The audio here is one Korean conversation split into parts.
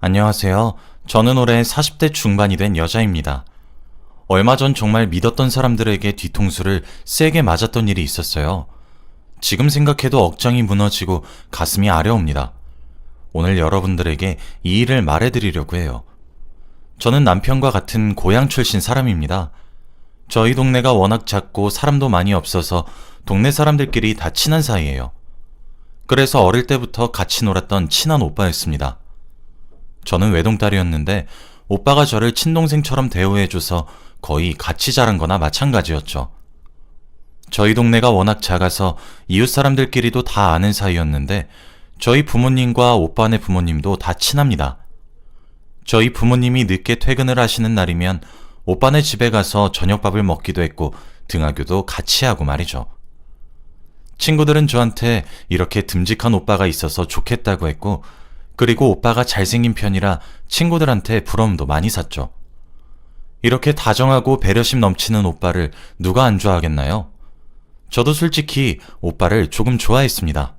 안녕하세요. 저는 올해 40대 중반이 된 여자입니다. 얼마 전 정말 믿었던 사람들에게 뒤통수를 세게 맞았던 일이 있었어요. 지금 생각해도 억장이 무너지고 가슴이 아려옵니다. 오늘 여러분들에게 이 일을 말해드리려고 해요. 저는 남편과 같은 고향 출신 사람입니다. 저희 동네가 워낙 작고 사람도 많이 없어서 동네 사람들끼리 다 친한 사이예요. 그래서 어릴 때부터 같이 놀았던 친한 오빠였습니다. 저는 외동딸이었는데 오빠가 저를 친동생처럼 대우해줘서 거의 같이 자란 거나 마찬가지였죠. 저희 동네가 워낙 작아서 이웃 사람들끼리도 다 아는 사이였는데 저희 부모님과 오빠네 부모님도 다 친합니다. 저희 부모님이 늦게 퇴근을 하시는 날이면 오빠네 집에 가서 저녁밥을 먹기도 했고 등하교도 같이 하고 말이죠. 친구들은 저한테 이렇게 듬직한 오빠가 있어서 좋겠다고 했고 그리고 오빠가 잘생긴 편이라 친구들한테 부러움도 많이 샀죠. 이렇게 다정하고 배려심 넘치는 오빠를 누가 안 좋아하겠나요? 저도 솔직히 오빠를 조금 좋아했습니다.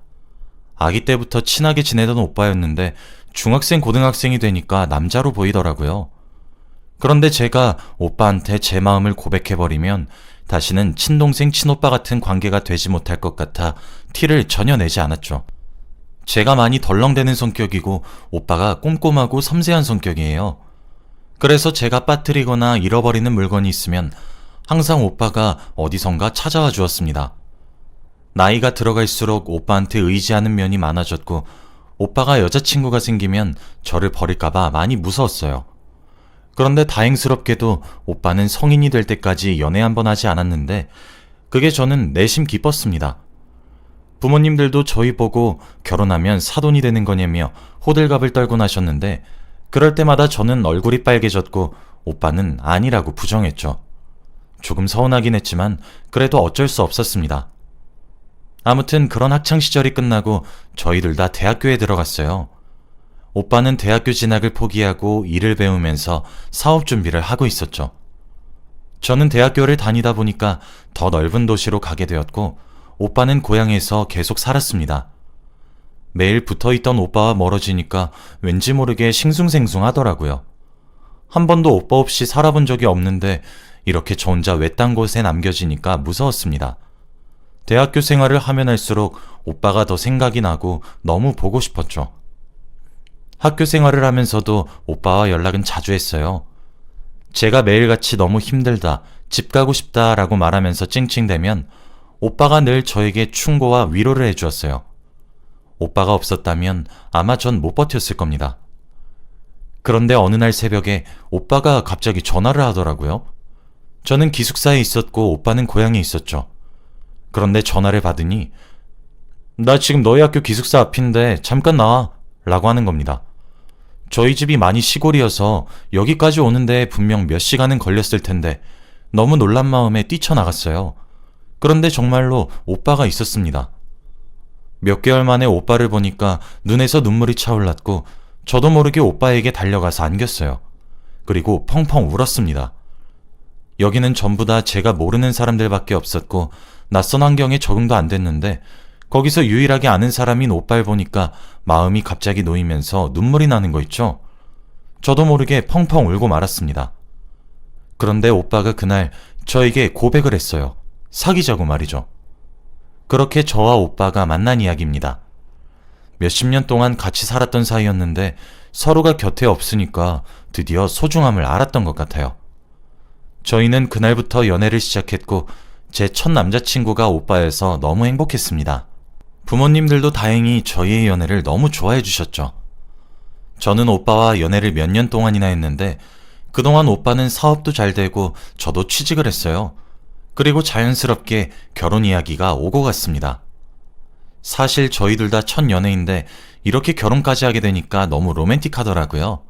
아기 때부터 친하게 지내던 오빠였는데 중학생, 고등학생이 되니까 남자로 보이더라고요. 그런데 제가 오빠한테 제 마음을 고백해버리면 다시는 친동생, 친오빠 같은 관계가 되지 못할 것 같아 티를 전혀 내지 않았죠. 제가 많이 덜렁대는 성격이고 오빠가 꼼꼼하고 섬세한 성격이에요. 그래서 제가 빠뜨리거나 잃어버리는 물건이 있으면 항상 오빠가 어디선가 찾아와 주었습니다. 나이가 들어갈수록 오빠한테 의지하는 면이 많아졌고 오빠가 여자친구가 생기면 저를 버릴까봐 많이 무서웠어요. 그런데 다행스럽게도 오빠는 성인이 될 때까지 연애 한번 하지 않았는데 그게 저는 내심 기뻤습니다. 부모님들도 저희 보고 결혼하면 사돈이 되는 거냐며 호들갑을 떨곤 하셨는데 그럴 때마다 저는 얼굴이 빨개졌고 오빠는 아니라고 부정했죠. 조금 서운하긴 했지만 그래도 어쩔 수 없었습니다. 아무튼 그런 학창시절이 끝나고 저희들 다 대학교에 들어갔어요. 오빠는 대학교 진학을 포기하고 일을 배우면서 사업 준비를 하고 있었죠. 저는 대학교를 다니다 보니까 더 넓은 도시로 가게 되었고 오빠는 고향에서 계속 살았습니다. 매일 붙어있던 오빠와 멀어지니까 왠지 모르게 싱숭생숭하더라고요. 한 번도 오빠 없이 살아본 적이 없는데 이렇게 저 혼자 외딴 곳에 남겨지니까 무서웠습니다. 대학교 생활을 하면 할수록 오빠가 더 생각이 나고 너무 보고 싶었죠. 학교 생활을 하면서도 오빠와 연락은 자주 했어요. 제가 매일같이 너무 힘들다, 집 가고 싶다 라고 말하면서 찡찡대면 오빠가 늘 저에게 충고와 위로를 해주었어요. 오빠가 없었다면 아마 전 못 버텼을 겁니다. 그런데 어느 날 새벽에 오빠가 갑자기 전화를 하더라고요. 저는 기숙사에 있었고 오빠는 고향에 있었죠. 그런데 전화를 받으니 나 지금 너희 학교 기숙사 앞인데 잠깐 나와 라고 하는 겁니다. 저희 집이 많이 시골이어서 여기까지 오는데 분명 몇 시간은 걸렸을 텐데 너무 놀란 마음에 뛰쳐나갔어요. 그런데 정말로 오빠가 있었습니다. 몇 개월 만에 오빠를 보니까 눈에서 눈물이 차올랐고 저도 모르게 오빠에게 달려가서 안겼어요. 그리고 펑펑 울었습니다. 여기는 전부 다 제가 모르는 사람들밖에 없었고 낯선 환경에 적응도 안 됐는데 거기서 유일하게 아는 사람인 오빠를 보니까 마음이 갑자기 놓이면서 눈물이 나는 거 있죠? 저도 모르게 펑펑 울고 말았습니다. 그런데 오빠가 그날 저에게 고백을 했어요. 사귀자고 말이죠. 그렇게 저와 오빠가 만난 이야기입니다. 몇십 년 동안 같이 살았던 사이였는데 서로가 곁에 없으니까 드디어 소중함을 알았던 것 같아요. 저희는 그날부터 연애를 시작했고 제 첫 남자친구가 오빠여서 너무 행복했습니다. 부모님들도 다행히 저희의 연애를 너무 좋아해 주셨죠. 저는 오빠와 연애를 몇 년 동안이나 했는데 그동안 오빠는 사업도 잘 되고 저도 취직을 했어요. 그리고 자연스럽게 결혼 이야기가 오고 갔습니다. 사실 저희들 다 첫 연애인데 이렇게 결혼까지 하게 되니까 너무 로맨틱하더라고요.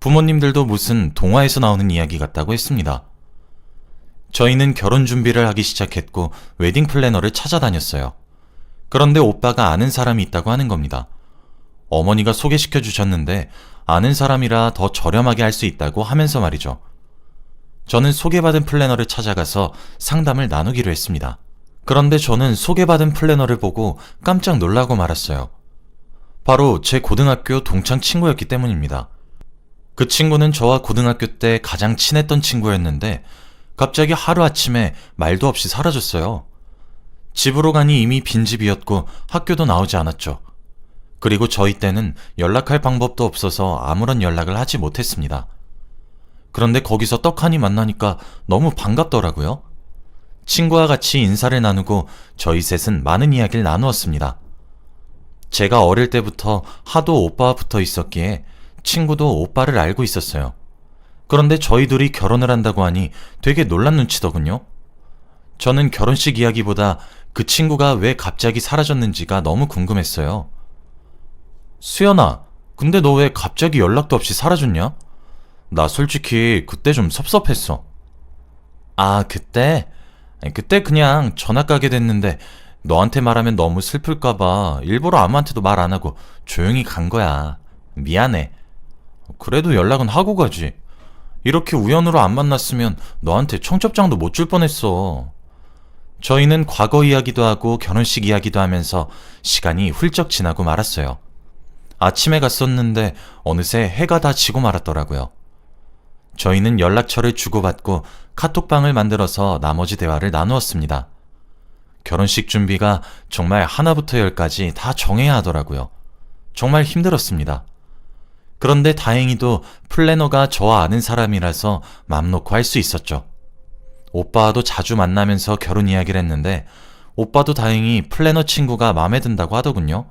부모님들도 무슨 동화에서 나오는 이야기 같다고 했습니다. 저희는 결혼 준비를 하기 시작했고 웨딩 플래너를 찾아다녔어요. 그런데 오빠가 아는 사람이 있다고 하는 겁니다. 어머니가 소개시켜 주셨는데 아는 사람이라 더 저렴하게 할 수 있다고 하면서 말이죠. 저는 소개받은 플래너를 찾아가서 상담을 나누기로 했습니다. 그런데 저는 소개받은 플래너를 보고 깜짝 놀라고 말았어요. 바로 제 고등학교 동창 친구였기 때문입니다. 그 친구는 저와 고등학교 때 가장 친했던 친구였는데 갑자기 하루아침에 말도 없이 사라졌어요. 집으로 가니 이미 빈집이었고 학교도 나오지 않았죠. 그리고 저희 때는 연락할 방법도 없어서 아무런 연락을 하지 못했습니다. 그런데 거기서 떡하니 만나니까 너무 반갑더라고요. 친구와 같이 인사를 나누고 저희 셋은 많은 이야기를 나누었습니다. 제가 어릴 때부터 하도 오빠와 붙어 있었기에 친구도 오빠를 알고 있었어요. 그런데 저희 둘이 결혼을 한다고 하니 되게 놀란 눈치더군요. 저는 결혼식 이야기보다 그 친구가 왜 갑자기 사라졌는지가 너무 궁금했어요. 수연아, 근데 너 왜 갑자기 연락도 없이 사라졌냐? 나 솔직히 그때 좀 섭섭했어. 아, 그때? 그때 그냥 전학 가게 됐는데 너한테 말하면 너무 슬플까봐 일부러 아무한테도 말 안 하고 조용히 간 거야. 미안해. 그래도 연락은 하고 가지. 이렇게 우연으로 안 만났으면 너한테 청첩장도 못 줄 뻔했어. 저희는 과거 이야기도 하고 결혼식 이야기도 하면서 시간이 훌쩍 지나고 말았어요. 아침에 갔었는데 어느새 해가 다 지고 말았더라고요. 저희는 연락처를 주고받고 카톡방을 만들어서 나머지 대화를 나누었습니다. 결혼식 준비가 정말 하나부터 열까지 다 정해야 하더라고요. 정말 힘들었습니다. 그런데 다행히도 플래너가 저와 아는 사람이라서 맘 놓고 할 수 있었죠. 오빠와도 자주 만나면서 결혼 이야기를 했는데 오빠도 다행히 플래너 친구가 마음에 든다고 하더군요.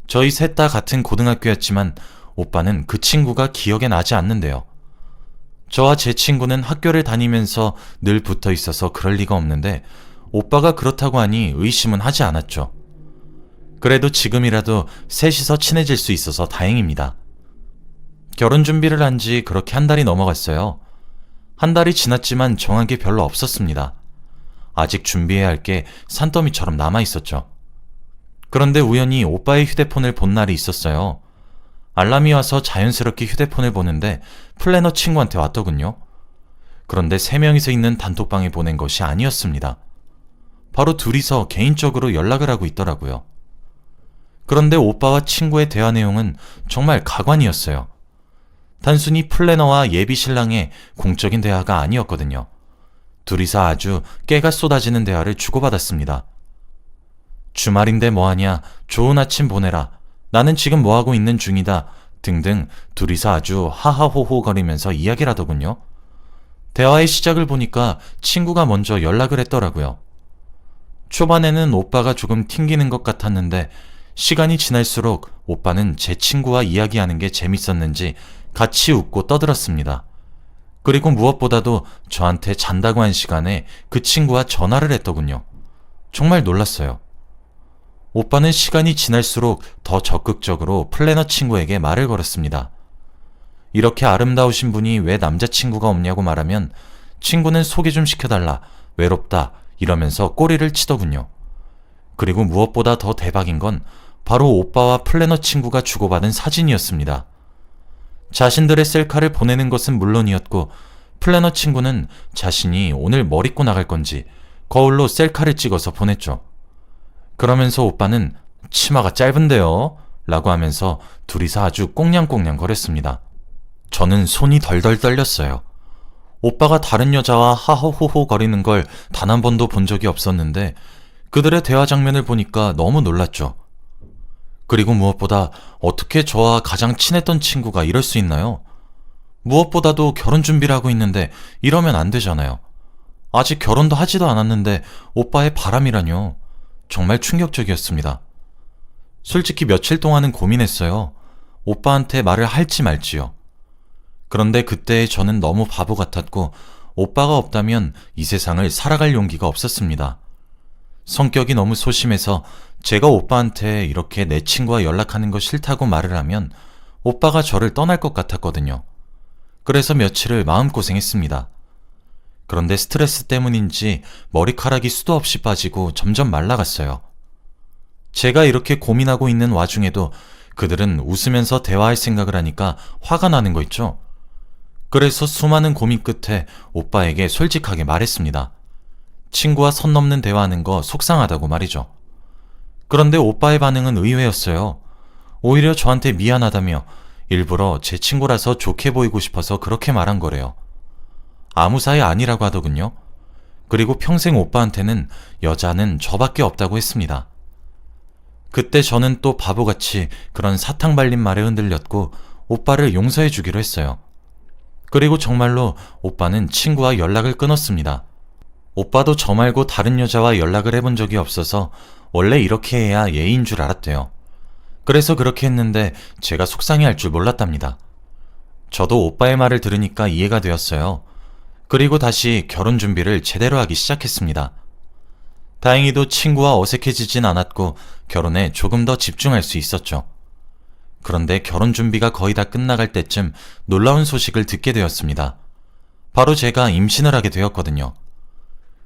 저희 셋 다 같은 고등학교였지만 오빠는 그 친구가 기억에 나지 않는데요. 저와 제 친구는 학교를 다니면서 늘 붙어 있어서 그럴 리가 없는데 오빠가 그렇다고 하니 의심은 하지 않았죠. 그래도 지금이라도 셋이서 친해질 수 있어서 다행입니다. 결혼 준비를 한 지 그렇게 한 달이 넘어갔어요. 한 달이 지났지만 정한 게 별로 없었습니다. 아직 준비해야 할 게 산더미처럼 남아 있었죠. 그런데 우연히 오빠의 휴대폰을 본 날이 있었어요. 알람이 와서 자연스럽게 휴대폰을 보는데 플래너 친구한테 왔더군요. 그런데 3명이서 있는 단톡방에 보낸 것이 아니었습니다. 바로 둘이서 개인적으로 연락을 하고 있더라고요. 그런데 오빠와 친구의 대화 내용은 정말 가관이었어요. 단순히 플래너와 예비 신랑의 공적인 대화가 아니었거든요. 둘이서 아주 깨가 쏟아지는 대화를 주고받았습니다. 주말인데 뭐하냐, 좋은 아침 보내라, 나는 지금 뭐하고 있는 중이다 등등 둘이서 아주 하하호호 거리면서 이야기를 하더군요. 대화의 시작을 보니까 친구가 먼저 연락을 했더라고요. 초반에는 오빠가 조금 튕기는 것 같았는데 시간이 지날수록 오빠는 제 친구와 이야기하는 게 재밌었는지 같이 웃고 떠들었습니다. 그리고 무엇보다도 저한테 잔다고 한 시간에 그 친구와 전화를 했더군요. 정말 놀랐어요. 오빠는 시간이 지날수록 더 적극적으로 플래너 친구에게 말을 걸었습니다. 이렇게 아름다우신 분이 왜 남자친구가 없냐고 말하면 친구는 소개 좀 시켜달라, 외롭다 이러면서 꼬리를 치더군요. 그리고 무엇보다 더 대박인 건 바로 오빠와 플래너 친구가 주고받은 사진이었습니다. 자신들의 셀카를 보내는 것은 물론이었고 플래너 친구는 자신이 오늘 뭐 입고 나갈 건지 거울로 셀카를 찍어서 보냈죠. 그러면서 오빠는 치마가 짧은데요? 라고 하면서 둘이서 아주 꽁냥꽁냥 거렸습니다. 저는 손이 덜덜 떨렸어요. 오빠가 다른 여자와 하호호호 거리는 걸 단 한 번도 본 적이 없었는데 그들의 대화 장면을 보니까 너무 놀랐죠. 그리고 무엇보다 어떻게 저와 가장 친했던 친구가 이럴 수 있나요? 무엇보다도 결혼 준비를 하고 있는데 이러면 안 되잖아요. 아직 결혼도 하지도 않았는데 오빠의 바람이라뇨. 정말 충격적이었습니다. 솔직히 며칠 동안은 고민했어요. 오빠한테 말을 할지 말지요. 그런데 그때의 저는 너무 바보 같았고 오빠가 없다면 이 세상을 살아갈 용기가 없었습니다. 성격이 너무 소심해서 제가 오빠한테 이렇게 내 친구와 연락하는 거 싫다고 말을 하면 오빠가 저를 떠날 것 같았거든요. 그래서 며칠을 마음고생했습니다. 그런데 스트레스 때문인지 머리카락이 수도 없이 빠지고 점점 말라갔어요. 제가 이렇게 고민하고 있는 와중에도 그들은 웃으면서 대화할 생각을 하니까 화가 나는 거 있죠. 그래서 수많은 고민 끝에 오빠에게 솔직하게 말했습니다. 친구와 선 넘는 대화하는 거 속상하다고 말이죠. 그런데 오빠의 반응은 의외였어요. 오히려 저한테 미안하다며 일부러 제 친구라서 좋게 보이고 싶어서 그렇게 말한 거래요. 아무 사이 아니라고 하더군요. 그리고 평생 오빠한테는 여자는 저밖에 없다고 했습니다. 그때 저는 또 바보같이 그런 사탕 발린 말에 흔들렸고 오빠를 용서해 주기로 했어요. 그리고 정말로 오빠는 친구와 연락을 끊었습니다. 오빠도 저 말고 다른 여자와 연락을 해본 적이 없어서 원래 이렇게 해야 예의인 줄 알았대요. 그래서 그렇게 했는데 제가 속상해할 줄 몰랐답니다. 저도 오빠의 말을 들으니까 이해가 되었어요. 그리고 다시 결혼 준비를 제대로 하기 시작했습니다. 다행히도 친구와 어색해지진 않았고 결혼에 조금 더 집중할 수 있었죠. 그런데 결혼 준비가 거의 다 끝나갈 때쯤 놀라운 소식을 듣게 되었습니다. 바로 제가 임신을 하게 되었거든요.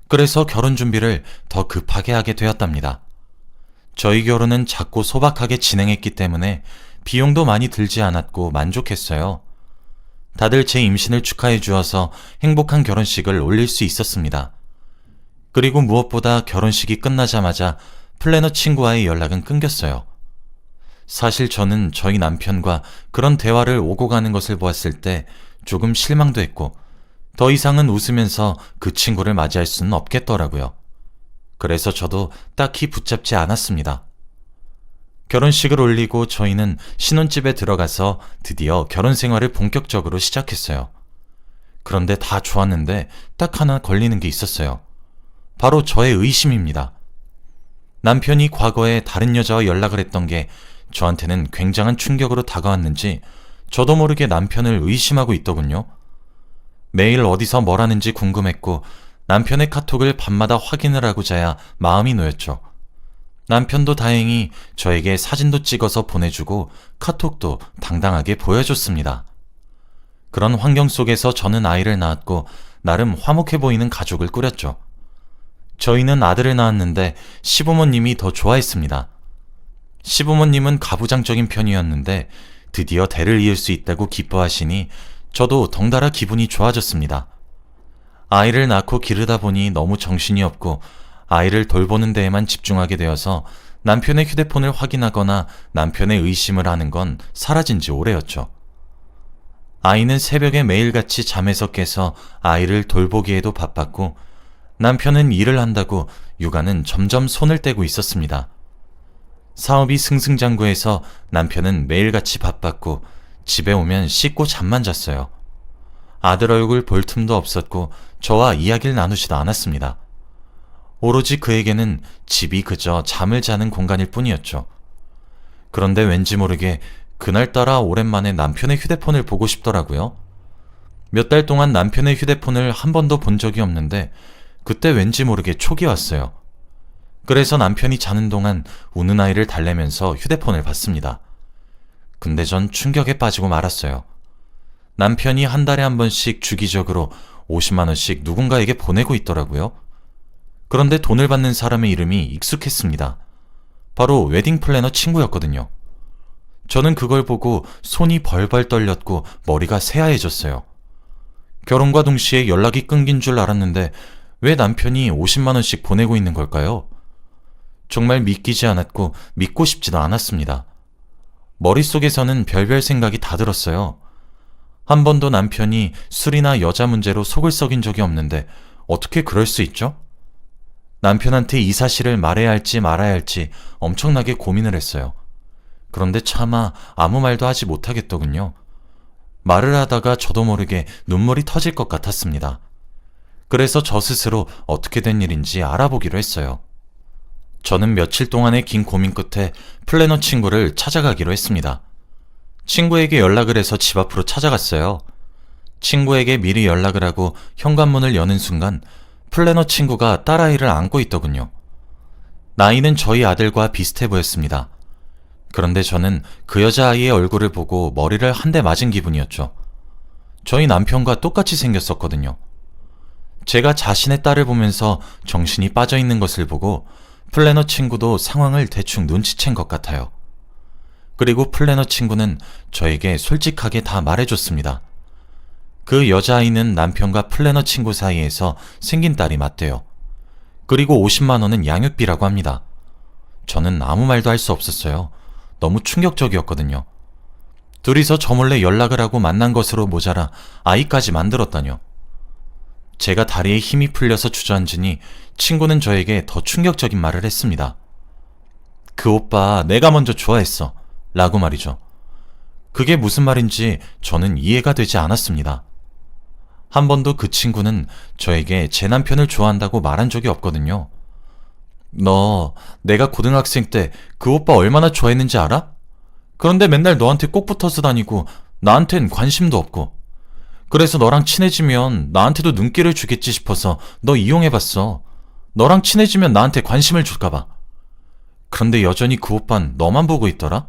그래서 결혼 준비를 더 급하게 하게 되었답니다. 저희 결혼은 작고 소박하게 진행했기 때문에 비용도 많이 들지 않았고 만족했어요. 다들 제 임신을 축하해 주어서 행복한 결혼식을 올릴 수 있었습니다. 그리고 무엇보다 결혼식이 끝나자마자 플래너 친구와의 연락은 끊겼어요. 사실 저는 저희 남편과 그런 대화를 오고 가는 것을 보았을 때 조금 실망도 했고 더 이상은 웃으면서 그 친구를 맞이할 수는 없겠더라고요. 그래서 저도 딱히 붙잡지 않았습니다. 결혼식을 올리고 저희는 신혼집에 들어가서 드디어 결혼 생활을 본격적으로 시작했어요. 그런데 다 좋았는데 딱 하나 걸리는 게 있었어요. 바로 저의 의심입니다. 남편이 과거에 다른 여자와 연락을 했던 게 저한테는 굉장한 충격으로 다가왔는지 저도 모르게 남편을 의심하고 있더군요. 매일 어디서 뭘 하는지 궁금했고 남편의 카톡을 밤마다 확인을 하고자야 마음이 놓였죠. 남편도 다행히 저에게 사진도 찍어서 보내주고 카톡도 당당하게 보여줬습니다. 그런 환경 속에서 저는 아이를 낳았고 나름 화목해 보이는 가족을 꾸렸죠. 저희는 아들을 낳았는데 시부모님이 더 좋아했습니다. 시부모님은 가부장적인 편이었는데 드디어 대를 이을 수 있다고 기뻐하시니 저도 덩달아 기분이 좋아졌습니다. 아이를 낳고 기르다 보니 너무 정신이 없고 아이를 돌보는 데에만 집중하게 되어서 남편의 휴대폰을 확인하거나 남편의 의심을 하는 건 사라진 지 오래였죠. 아이는 새벽에 매일같이 잠에서 깨서 아이를 돌보기에도 바빴고 남편은 일을 한다고 육아는 점점 손을 떼고 있었습니다. 사업이 승승장구해서 남편은 매일같이 바빴고 집에 오면 씻고 잠만 잤어요. 아들 얼굴 볼 틈도 없었고 저와 이야기를 나누지도 않았습니다. 오로지 그에게는 집이 그저 잠을 자는 공간일 뿐이었죠. 그런데 왠지 모르게 그날따라 오랜만에 남편의 휴대폰을 보고 싶더라고요. 몇 달 동안 남편의 휴대폰을 한 번도 본 적이 없는데 그때 왠지 모르게 촉이 왔어요. 그래서 남편이 자는 동안 우는 아이를 달래면서 휴대폰을 봤습니다. 근데 전 충격에 빠지고 말았어요. 남편이 한 달에 한 번씩 주기적으로 50만 원씩 누군가에게 보내고 있더라고요. 그런데 돈을 받는 사람의 이름이 익숙했습니다. 바로 웨딩 플래너 친구였거든요. 저는 그걸 보고 손이 벌벌 떨렸고 머리가 새하얘졌어요. 결혼과 동시에 연락이 끊긴 줄 알았는데 왜 남편이 50만 원씩 보내고 있는 걸까요? 정말 믿기지 않았고 믿고 싶지도 않았습니다. 머릿속에서는 별별 생각이 다 들었어요. 한 번도 남편이 술이나 여자 문제로 속을 썩인 적이 없는데 어떻게 그럴 수 있죠? 남편한테 이 사실을 말해야 할지 말아야 할지 엄청나게 고민을 했어요. 그런데 차마 아무 말도 하지 못하겠더군요. 말을 하다가 저도 모르게 눈물이 터질 것 같았습니다. 그래서 저 스스로 어떻게 된 일인지 알아보기로 했어요. 저는 며칠 동안의 긴 고민 끝에 플래너 친구를 찾아가기로 했습니다. 친구에게 연락을 해서 집 앞으로 찾아갔어요. 친구에게 미리 연락을 하고 현관문을 여는 순간 플래너 친구가 딸아이를 안고 있더군요. 나이는 저희 아들과 비슷해 보였습니다. 그런데 저는 그 여자아이의 얼굴을 보고 머리를 한 대 맞은 기분이었죠. 저희 남편과 똑같이 생겼었거든요. 제가 자신의 딸을 보면서 정신이 빠져있는 것을 보고 플래너 친구도 상황을 대충 눈치챈 것 같아요. 그리고 플래너 친구는 저에게 솔직하게 다 말해줬습니다. 그 여자아이는 남편과 플래너 친구 사이에서 생긴 딸이 맞대요. 그리고 50만 원은 양육비라고 합니다. 저는 아무 말도 할 수 없었어요. 너무 충격적이었거든요. 둘이서 저 몰래 연락을 하고 만난 것으로 모자라 아이까지 만들었다뇨. 제가 다리에 힘이 풀려서 주저앉으니 친구는 저에게 더 충격적인 말을 했습니다. 그 오빠 내가 먼저 좋아했어. 라고 말이죠. 그게 무슨 말인지 저는 이해가 되지 않았습니다. 한 번도 그 친구는 저에게 제 남편을 좋아한다고 말한 적이 없거든요. 너 내가 고등학생 때 그 오빠 얼마나 좋아했는지 알아? 그런데 맨날 너한테 꼭 붙어서 다니고 나한텐 관심도 없고 그래서 너랑 친해지면 나한테도 눈길을 주겠지 싶어서 너 이용해봤어. 너랑 친해지면 나한테 관심을 줄까봐. 그런데 여전히 그 오빤 너만 보고 있더라?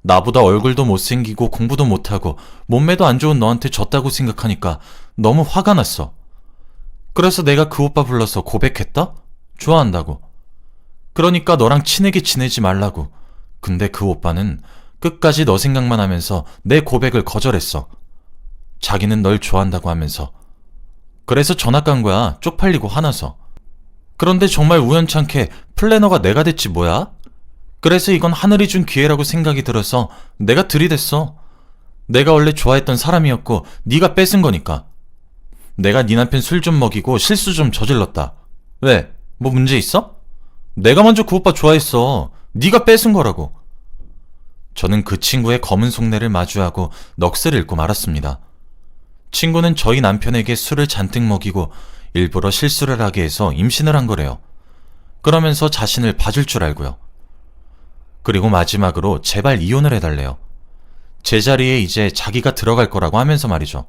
나보다 얼굴도 못생기고 공부도 못하고 몸매도 안 좋은 너한테 졌다고 생각하니까 너무 화가 났어. 그래서 내가 그 오빠 불러서 고백했다? 좋아한다고. 그러니까 너랑 친하게 지내지 말라고. 근데 그 오빠는 끝까지 너 생각만 하면서 내 고백을 거절했어. 자기는 널 좋아한다고 하면서. 그래서 전학 간 거야. 쪽팔리고 화나서. 그런데 정말 우연찮게 플래너가 내가 됐지 뭐야? 그래서 이건 하늘이 준 기회라고 생각이 들어서 내가 들이댔어. 내가 원래 좋아했던 사람이었고 네가 뺏은 거니까. 내가 네 남편 술 좀 먹이고 실수 좀 저질렀다. 왜? 뭐 문제 있어? 내가 먼저 그 오빠 좋아했어. 네가 뺏은 거라고. 저는 그 친구의 검은 속내를 마주하고 넋을 잃고 말았습니다. 친구는 저희 남편에게 술을 잔뜩 먹이고 일부러 실수를 하게 해서 임신을 한 거래요. 그러면서 자신을 봐줄 줄 알고요. 그리고 마지막으로 제발 이혼을 해달래요. 제 자리에 이제 자기가 들어갈 거라고 하면서 말이죠.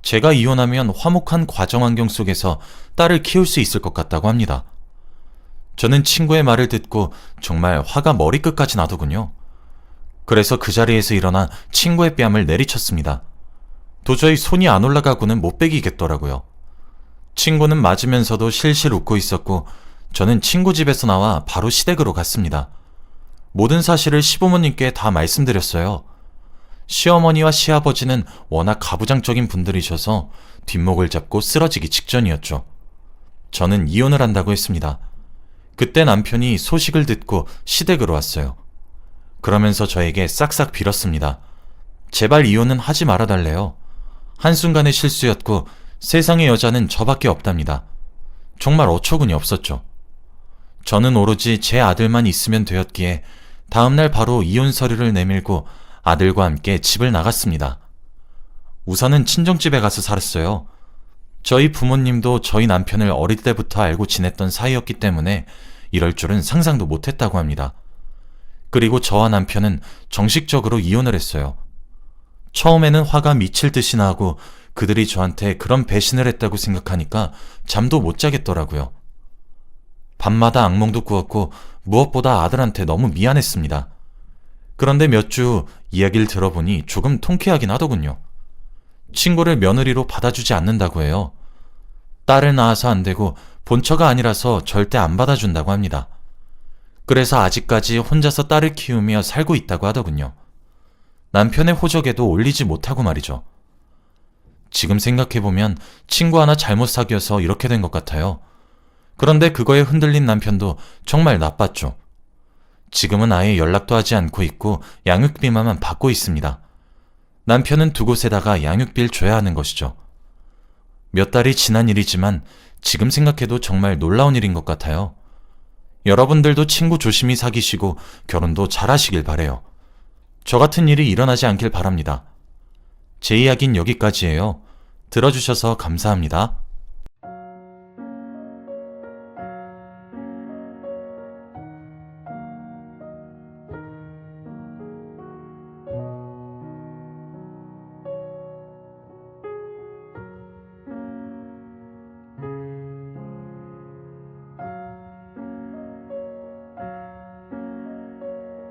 제가 이혼하면 화목한 가정환경 속에서 딸을 키울 수 있을 것 같다고 합니다. 저는 친구의 말을 듣고 정말 화가 머리끝까지 나더군요. 그래서 그 자리에서 일어나 친구의 뺨을 내리쳤습니다. 도저히 손이 안 올라가고는 못 베기겠더라고요. 친구는 맞으면서도 실실 웃고 있었고 저는 친구 집에서 나와 바로 시댁으로 갔습니다. 모든 사실을 시부모님께 다 말씀드렸어요. 시어머니와 시아버지는 워낙 가부장적인 분들이셔서 뒷목을 잡고 쓰러지기 직전이었죠. 저는 이혼을 한다고 했습니다. 그때 남편이 소식을 듣고 시댁으로 왔어요. 그러면서 저에게 싹싹 빌었습니다. 제발 이혼은 하지 말아달래요. 한순간의 실수였고 세상의 여자는 저밖에 없답니다. 정말 어처구니 없었죠. 저는 오로지 제 아들만 있으면 되었기에 다음날 바로 이혼 서류를 내밀고 아들과 함께 집을 나갔습니다. 우선은 친정집에 가서 살았어요. 저희 부모님도 저희 남편을 어릴 때부터 알고 지냈던 사이였기 때문에 이럴 줄은 상상도 못했다고 합니다. 그리고 저와 남편은 정식적으로 이혼을 했어요. 처음에는 화가 미칠 듯이 나고 그들이 저한테 그런 배신을 했다고 생각하니까 잠도 못 자겠더라고요. 밤마다 악몽도 꾸었고 무엇보다 아들한테 너무 미안했습니다. 그런데 몇 주 이야기를 들어보니 조금 통쾌하긴 하더군요. 친구를 며느리로 받아주지 않는다고 해요. 딸을 낳아서 안 되고 본처가 아니라서 절대 안 받아준다고 합니다. 그래서 아직까지 혼자서 딸을 키우며 살고 있다고 하더군요. 남편의 호적에도 올리지 못하고 말이죠. 지금 생각해보면 친구 하나 잘못 사귀어서 이렇게 된 것 같아요. 그런데 그거에 흔들린 남편도 정말 나빴죠. 지금은 아예 연락도 하지 않고 있고 양육비만 받고 있습니다. 남편은 두 곳에다가 양육비를 줘야 하는 것이죠. 몇 달이 지난 일이지만 지금 생각해도 정말 놀라운 일인 것 같아요. 여러분들도 친구 조심히 사귀시고 결혼도 잘하시길 바래요. 저 같은 일이 일어나지 않길 바랍니다. 제 이야기는 여기까지예요. 들어주셔서 감사합니다.